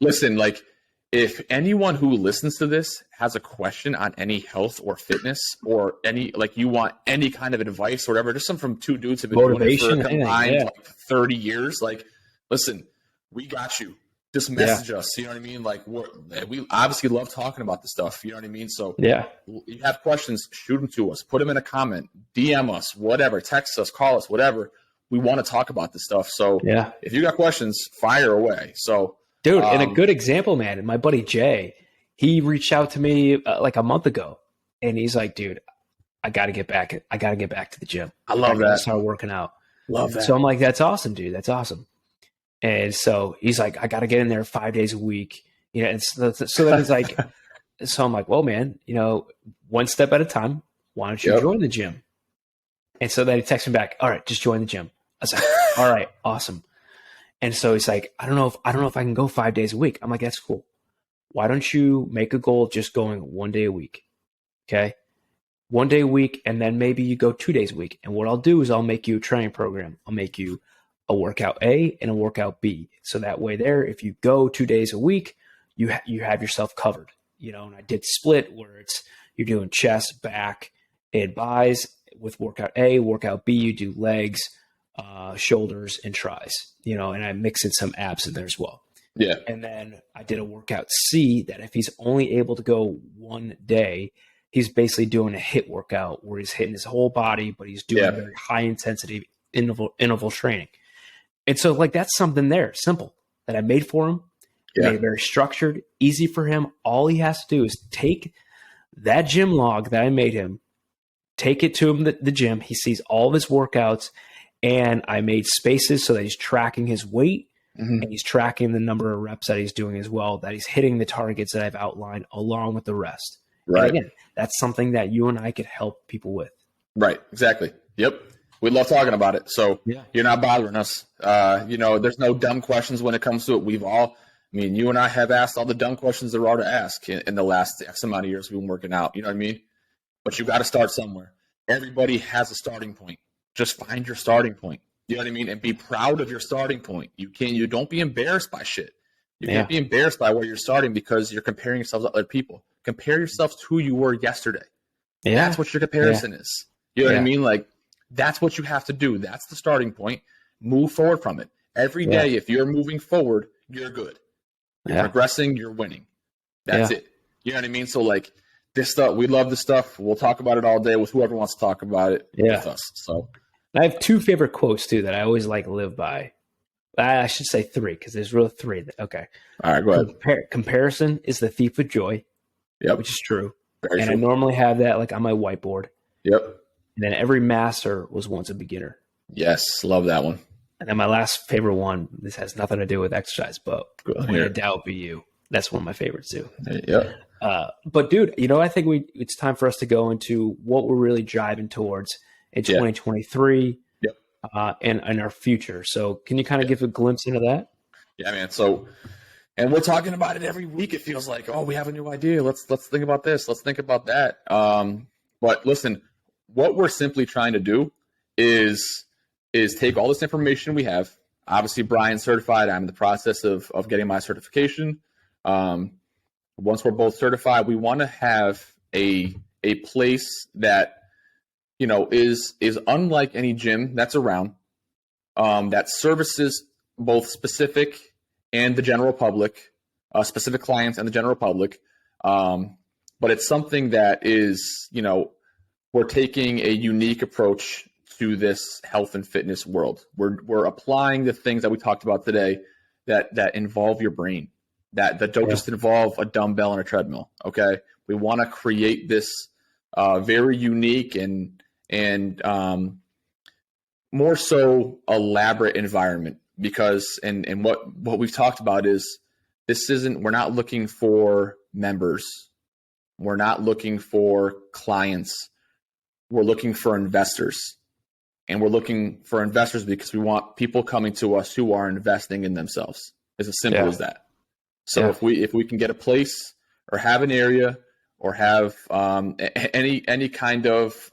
Speaker 1: listen, like if anyone who listens to this has a question on any health or fitness or any, like you want any kind of advice or whatever, just some from 2 dudes who've been doing it for a combined like 30 years, like, listen, we got you. Just message us. You know what I mean? Like we obviously love talking about this stuff. You know what I mean? So you have questions, shoot them to us, put them in a comment, DM us, whatever, text us, call us, whatever. We want to talk about this stuff. So if you got questions, fire away. So
Speaker 2: dude, and a good example, man, my buddy Jay, he reached out to me like a month ago and he's like, dude, I got to get back to the gym.
Speaker 1: I love that.
Speaker 2: Start working out.
Speaker 1: Love that.
Speaker 2: So I'm like, that's awesome, dude. That's awesome. And so he's like, I got to get in there 5 days a week. And so then it's like, so I'm like, well, man, one step at a time. Why don't you join the gym? And so then he texts me back, all right, just join the gym. I was like, all right, awesome. And so he's like, I don't know if I can go 5 days a week. I'm like, that's cool. Why don't you make a goal of just going 1 day a week? Okay. 1 day a week. And then maybe you go 2 days a week. And what I'll do is I'll make you a training program. I'll make you a workout A and a workout B. So that way there, if you go 2 days a week, you have yourself covered, and I did split where it's, you're doing chest, back, and buys. With workout A, workout B, you do legs, shoulders, and tries, and I mix in some abs in there as well.
Speaker 1: Yeah.
Speaker 2: And then I did a workout C that if he's only able to go one day, he's basically doing a HIIT workout where he's hitting his whole body, but he's doing very high intensity interval training. And so that's something there, simple, that I made for him. Made it very structured, easy for him. All he has to do is take that gym log that I made him, take it to him, the gym. He sees all of his workouts, and I made spaces so that he's tracking his weight, and he's tracking the number of reps that he's doing as well, that he's hitting the targets that I've outlined along with the rest. Right. And again, that's something that you and I could help people with.
Speaker 1: Right. Exactly. Yep. We love talking about it. So you're not bothering us. There's no dumb questions when it comes to it. You and I have asked all the dumb questions there are to ask in the last X amount of years we've been working out. You know what I mean? But you got to start somewhere. Everybody has a starting point. Just find your starting point. You know what I mean? And be proud of your starting point. You don't be embarrassed by shit. You can't be embarrassed by where you're starting because you're comparing yourself to other people. Compare yourself to who you were yesterday. Yeah. That's what your comparison is. You know what I mean? That's what you have to do. That's the starting point. Move forward from it. Every day, if you're moving forward, you're good. You're progressing, you're winning. That's it. You know what I mean? So this stuff, we love this stuff. We'll talk about it all day with whoever wants to talk about it with us. So
Speaker 2: I have two favorite quotes too that I always live by. I should say three because there's really three. Okay.
Speaker 1: All right, go ahead.
Speaker 2: Comparison is the thief of joy.
Speaker 1: Yep.
Speaker 2: Which is true.
Speaker 1: Very true.
Speaker 2: I normally have that on my whiteboard.
Speaker 1: Yep.
Speaker 2: And then every master was once a beginner.
Speaker 1: Yes. Love that one.
Speaker 2: And then my last favorite one, this has nothing to do with exercise, but when in doubt be you. That's one of my favorites too.
Speaker 1: Yeah.
Speaker 2: But dude, I think it's time for us to go into what we're really driving towards in 2023 and our future. So can you kind of give a glimpse into that?
Speaker 1: Yeah, man. So, and we're talking about it every week. It feels like, we have a new idea. Let's think about this. Let's think about that. But listen, what we're simply trying to do is take all this information we have. Obviously, Brian's certified. I'm in the process of getting my certification. Once we're both certified, we want to have a place that is unlike any gym that's around, that services both specific and the general public, specific clients and the general public. But it's something that is, we're taking a unique approach to this health and fitness world. We're applying the things that we talked about today that involve your brain, that don't just involve a dumbbell and a treadmill. Okay. We want to create this very unique and more so elaborate environment because, and what we've talked about is we're not looking for members. We're not looking for clients. We're looking for investors. And we're looking for investors because we want people coming to us who are investing in themselves. It's as simple as that. So if we can get a place or have an area or have any kind of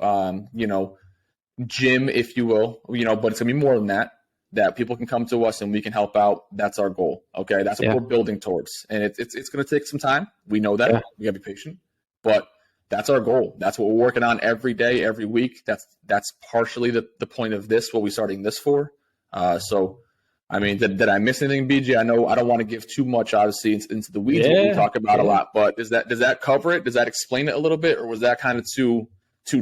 Speaker 1: gym, if you will, but it's gonna be more than that people can come to us and we can help out. That's our goal. Okay, that's what we're building towards, and it's gonna take some time. We know that. We gotta be patient, but that's our goal. That's what we're working on every day, every week. That's partially the point of this, what we're starting this for. So, I mean, did I miss anything, BG? I know I don't want to give too much, obviously, into the weeds. What we talk about a lot, but does that cover it? Does that explain it a little bit, or was that kind of too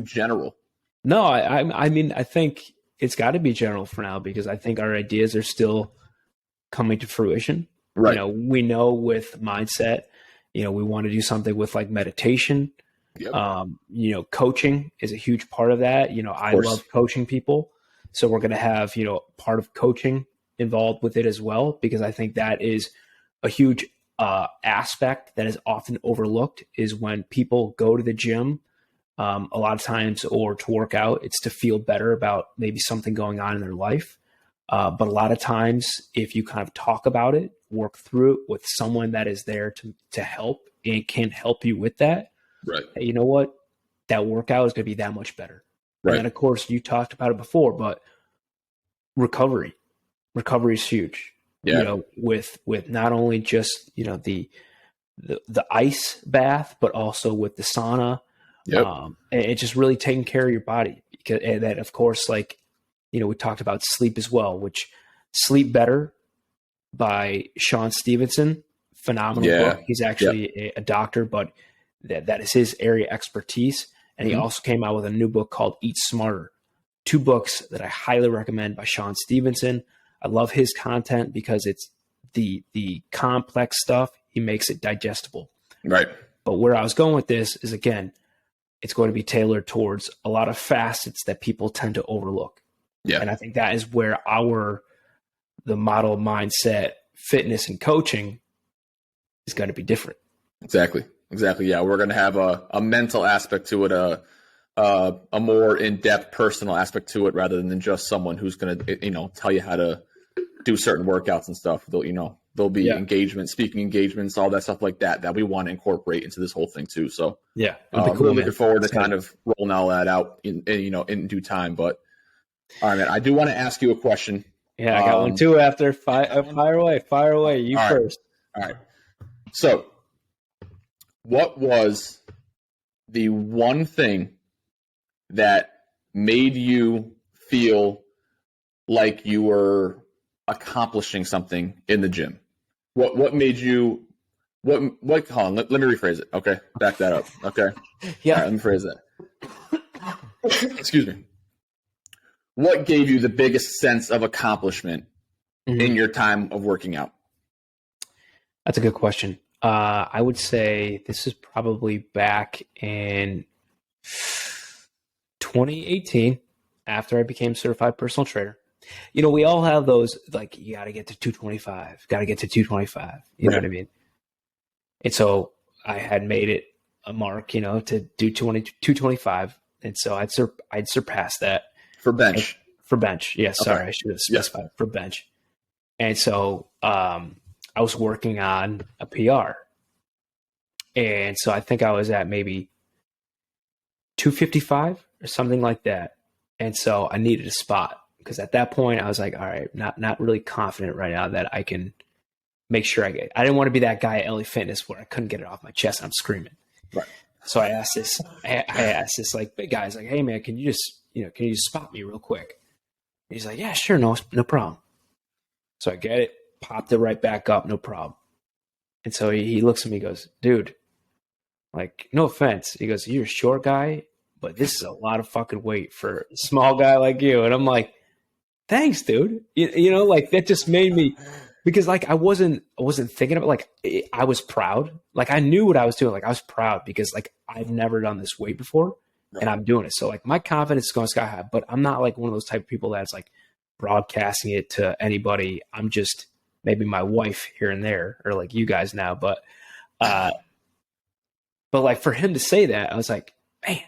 Speaker 1: general?
Speaker 2: No, I mean, I think it's got to be general for now because I think our ideas are still coming to fruition.
Speaker 1: Right.
Speaker 2: We know with mindset, we want to do something with meditation. Yep. Coaching is a huge part of that. I love coaching people. So we're going to have, part of coaching involved with it as well, because I think that is a huge aspect that is often overlooked is when people go to the gym a lot of times or to work out, it's to feel better about maybe something going on in their life. But a lot of times if you kind of talk about it, work through it with someone that is there to help and can help you with that.
Speaker 1: Right.
Speaker 2: You know what? That workout is going to be that much better. Right. And then, of course, you talked about it before, but recovery is huge.
Speaker 1: Yeah.
Speaker 2: With not only just the ice bath, but also with the sauna,
Speaker 1: Yep.
Speaker 2: And it's just really taking care of your body. And that, of course, like, we talked about sleep as well, which Sleep Better by Sean Stevenson, phenomenal book. He's actually a doctor, but that is his area expertise. And he also came out with a new book called Eat Smarter. 2 books that I highly recommend by Sean Stevenson. I love his content because it's the complex stuff. He makes it digestible.
Speaker 1: Right.
Speaker 2: But where I was going with this is, again, it's going to be tailored towards a lot of facets that people tend to overlook.
Speaker 1: Yeah.
Speaker 2: And I think that is where the model mindset, fitness, and coaching is going to be different.
Speaker 1: Exactly. Yeah. We're going to have a mental aspect to it, a more in-depth personal aspect to it, rather than just someone who's going to, tell you how to do certain workouts and stuff. There'll be engagements, speaking engagements, all that stuff like that we want to incorporate into this whole thing too. So
Speaker 2: yeah,
Speaker 1: cool, we're looking forward to kind of rolling all that out in due time. But all right, man, I do want to ask you a question.
Speaker 2: Yeah, I got one too after. Fire away. You first.
Speaker 1: All right. So what was the one thing that made you feel like you were accomplishing something in the gym? What made you hold on, let me rephrase it. Okay. Back that up. Okay.
Speaker 2: Yeah.
Speaker 1: All right, let me phrase that. Excuse me. What gave you the biggest sense of accomplishment in your time of working out?
Speaker 2: That's a good question. I would say this is probably back in 2018, after I became certified personal trainer. We all have those, like, you got to get to 225, You know what I mean? And so I had made it a mark, to do 225. And so I'd surpassed that.
Speaker 1: For bench.
Speaker 2: For bench. Yes. Yeah, sorry. I should have specified for bench. And so I was working on a PR. And so I think I was at maybe 255 or something like that. And so I needed a spot, because at that point I was like, all right, not really confident right now that I can make sure I didn't want to be that guy at LA Fitness where I couldn't get it off my chest and I'm screaming.
Speaker 1: Right.
Speaker 2: So I asked this like big guy, like, hey man, can you just spot me real quick? And he's like, yeah, sure. No problem. So I get it, popped it right back up. No problem. And so he looks at me, goes, dude, like, no offense. He goes, you're a short guy, but this is a lot of fucking weight for a small guy like you. And I'm like, thanks, dude. Like, that just made me, because like I wasn't thinking about, like, I was proud. Like, I knew what I was doing. Like, I was proud because, like, I've never done this weight before, and I'm doing it. So like my confidence is going sky high, but I'm not like one of those type of people that's like broadcasting it to anybody. I'm just maybe my wife here and there, or like you guys now, but like for him to say that, I was like, man,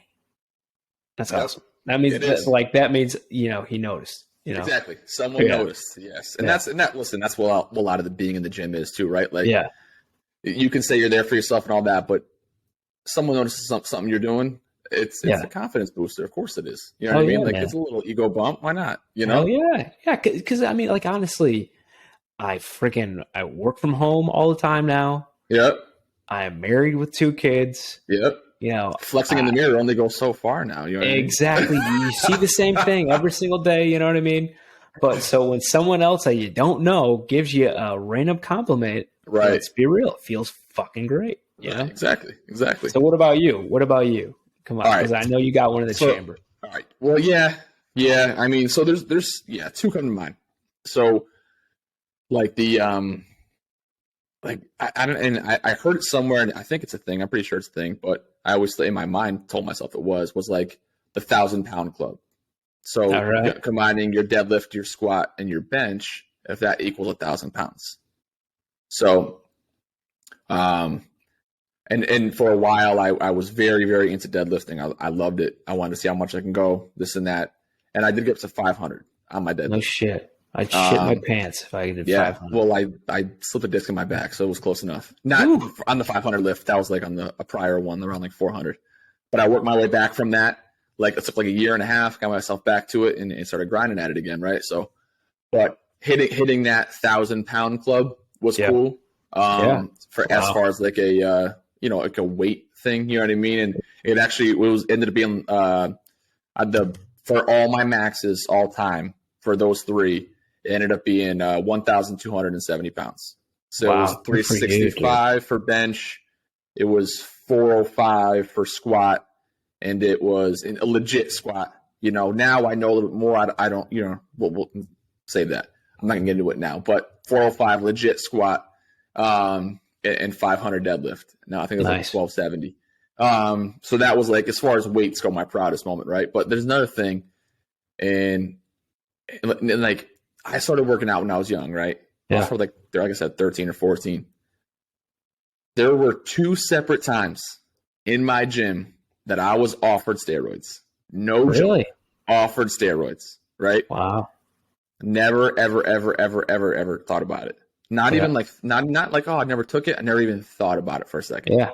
Speaker 2: that's awesome. That means that means, he noticed.
Speaker 1: Exactly. Someone noticed. Yes. And that's what a lot of the being in the gym is too, right? Like, you can say you're there for yourself and all that, but someone notices something you're doing. It's a confidence booster. Of course it is. You know what I mean? Like, man. It's a little ego bump. Why not?
Speaker 2: Yeah. Cause I mean, like, honestly, I work from home all the time now.
Speaker 1: Yep.
Speaker 2: I am married with 2 kids.
Speaker 1: Yep. Flexing in the mirror only goes so far now. You know
Speaker 2: exactly. I mean? You see the same thing every single day. You know what I mean? But so when someone else that you don't know gives you a random compliment,
Speaker 1: right?
Speaker 2: Let's be real. It feels fucking great.
Speaker 1: Yeah. Exactly. So
Speaker 2: what about you? Come on, because I know you got one in the chamber.
Speaker 1: All right. Well, yeah. I mean, so there's 2 come to mind. So, like the like I heard it somewhere, and I think it's a thing. I'm pretty sure it's a thing, but I always in my mind told myself it was like the 1,000-pound club. So combining your deadlift, your squat, and your bench, if that equals 1,000 pounds. So, and for a while, I was very, very into deadlifting. I loved it. I wanted to see how much I can go, this and that. And I did get up to 500 on my deadlift.
Speaker 2: No shit. I'd shit my pants if I did 500.
Speaker 1: Well, I slipped a disc in my back, so it was close enough. Not on the 500 lift. That was like on a prior one, around like 400. But I worked my way back from that. Like, it took like a year and a half, got myself back to it, and started grinding at it again, right? So, but hitting that 1,000-pound club was cool. As far as like a like a weight thing, you know what I mean? And ended up being for all my maxes all time for those three, it ended up being 1,270 pounds. So
Speaker 2: Wow,
Speaker 1: it was 365 for bench, it was 405 for squat, and it was a legit squat. Now I know a little bit more. I don't, we'll save that. I'm not gonna get into it now, but 405 legit squat, and 500 deadlift. Now I think it was like 1270. So that was like, as far as weights go, my proudest moment, right? But there's another thing, and like I started working out when I was young, right?
Speaker 2: Yeah.
Speaker 1: I was probably like I said, 13 or 14. There were 2 separate times in my gym that I was offered steroids. No joke. Offered steroids, right?
Speaker 2: Wow.
Speaker 1: Never, ever, ever, ever, ever, ever thought about it. Not even like, not like, oh, I never took it. I never even thought about it for a second.
Speaker 2: Yeah.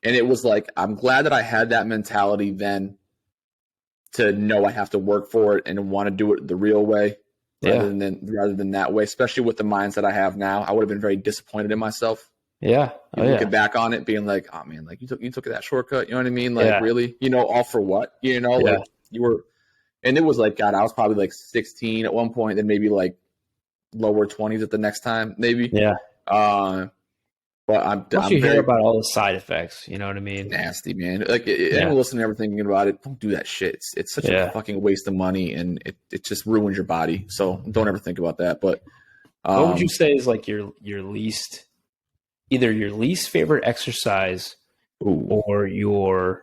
Speaker 1: And it was like, I'm glad that I had that mentality then to know I have to work for it and want to do it the real way rather than that way, especially with the mindset I have now. I would have been very disappointed in myself.
Speaker 2: Yeah.
Speaker 1: Looking back on it, being like, oh man, like you took that shortcut. You know what I mean? Like really, all for what? Like you were, and it was like, God, I was probably like 16 at one point, then maybe like lower 20s at the next time, maybe.
Speaker 2: Yeah.
Speaker 1: But I'm
Speaker 2: you hear about all the side effects, you know what I mean?
Speaker 1: Nasty, man. Like anyone listening to everything about it, don't do that shit. It's such a fucking waste of money, and it just ruins your body. So don't ever think about that. But
Speaker 2: what would you say is like your least, either your least favorite exercise or your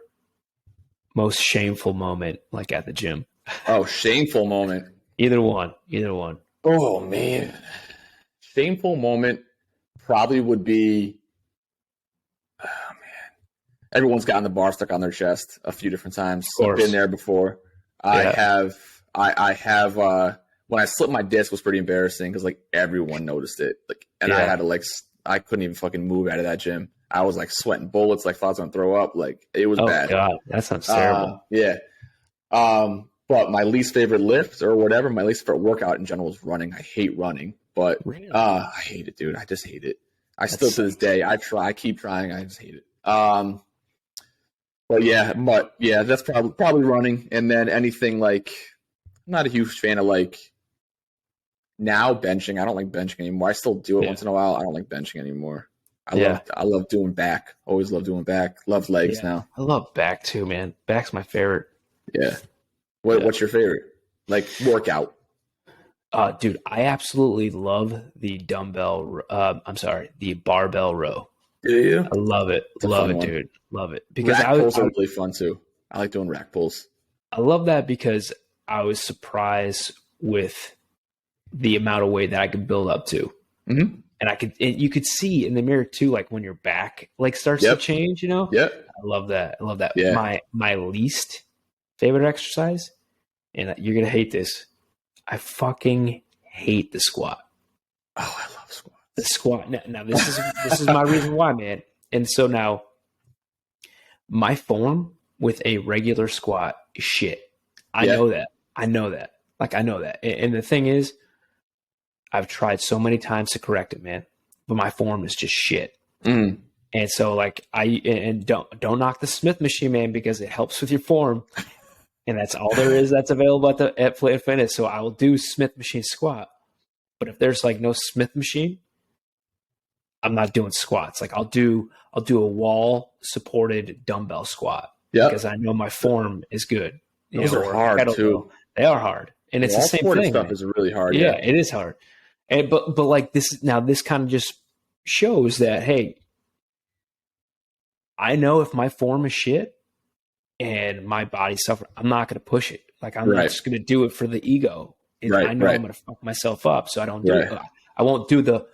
Speaker 2: most shameful moment, like at the gym?
Speaker 1: Oh, shameful moment.
Speaker 2: Either one.
Speaker 1: Oh man, shameful moment probably would be, oh man, everyone's gotten the bar stuck on their chest a few different times. I've been there before. I have when I slipped my disc was pretty embarrassing because like everyone noticed it. Like, and I had to I couldn't even fucking move out of that gym. I was like sweating bullets, like thought I was gonna throw up. Like it was bad.
Speaker 2: Oh God, that sounds terrible.
Speaker 1: But my least favorite lift or whatever, my least favorite workout in general is running. I hate running, but
Speaker 2: really?
Speaker 1: I hate it, dude. I just hate it. Still to this day, I keep trying. I just hate it. But that's probably running. And then anything like, I'm not a huge fan of like now benching. I don't like benching anymore. I still do it once in a while. I don't like benching anymore. I love doing back. Always love doing back. Love legs now.
Speaker 2: I love back too, man. Back's my favorite.
Speaker 1: Yeah. What's your favorite like workout?
Speaker 2: Dude, I absolutely love the the barbell row.
Speaker 1: Do you?
Speaker 2: I love it. Love it, dude. Love it. Because
Speaker 1: rack pulls are really fun too. I like doing rack pulls.
Speaker 2: I love that because I was surprised with the amount of weight that I could build up to.
Speaker 1: Mm-hmm.
Speaker 2: And you could see in the mirror too, like when your back like starts to change, Yep. I love that. Yeah. My least favorite exercise, and you're going to hate this, I hate the squat.
Speaker 1: Oh, I love squats.
Speaker 2: The squat. Now this is my reason why, man. And so now my form with a regular squat is shit. I know that. Like I know that. And the thing is, I've tried so many times to correct it, man, but my form is just shit.
Speaker 1: Mm.
Speaker 2: And so like don't knock the Smith machine, man, because it helps with your form. And that's all there is that's available at Planet Fitness. So I will do Smith machine squat. But if there's like no Smith machine, I'm not doing squats. Like I'll do a wall supported dumbbell squat because I know my form is good.
Speaker 1: Those are hard too.
Speaker 2: They are hard. And it's the same thing.
Speaker 1: Stuff is really hard.
Speaker 2: Yeah, it is hard. And but like this kind of just shows that, hey, I know if my form is shit and my body suffers, I'm not going to push it. Like I'm not just going to do it for the ego. I know I'm going to fuck myself up, so I don't do it. I won't do the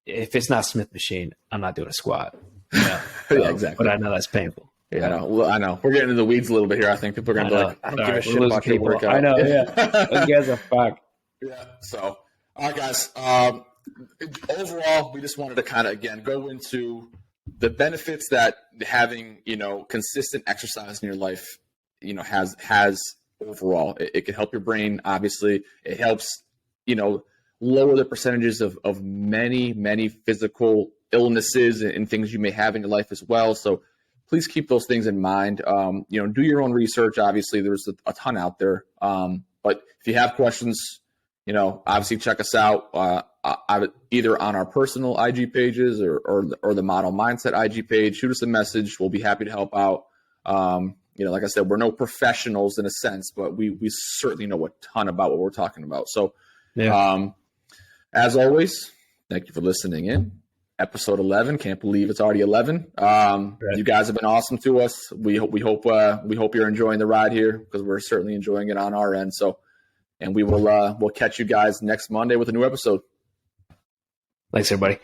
Speaker 2: if it's not Smith machine, I'm not doing a squat.
Speaker 1: Yeah, exactly.
Speaker 2: But I know that's painful.
Speaker 1: Yeah. I know. We're getting into the weeds a little bit here. I think people are going to be like, I don't give a shit about your workout.
Speaker 2: I know, Those guys are fucked.
Speaker 1: Yeah. So, all right, guys. Overall, we just wanted to kind of, again, go into the benefits that having, consistent exercise in your life, has overall. It can help your brain, obviously. It helps, lower the percentages of many, many physical illnesses and things you may have in your life as well. So please keep those things in mind. Do your own research. Obviously, there's a ton out there. But if you have questions, obviously check us out either on our personal IG pages or the Model Mindset IG page. Shoot us a message. We'll be happy to help out. Like I said, we're no professionals in a sense, but we certainly know a ton about what we're talking about. So, as always, thank you for listening in. Episode 11. Can't believe it's already 11. You guys have been awesome to us. We hope you're enjoying the ride here, because we're certainly enjoying it on our end. So, and we'll catch you guys next Monday with a new episode.
Speaker 2: Thanks, everybody.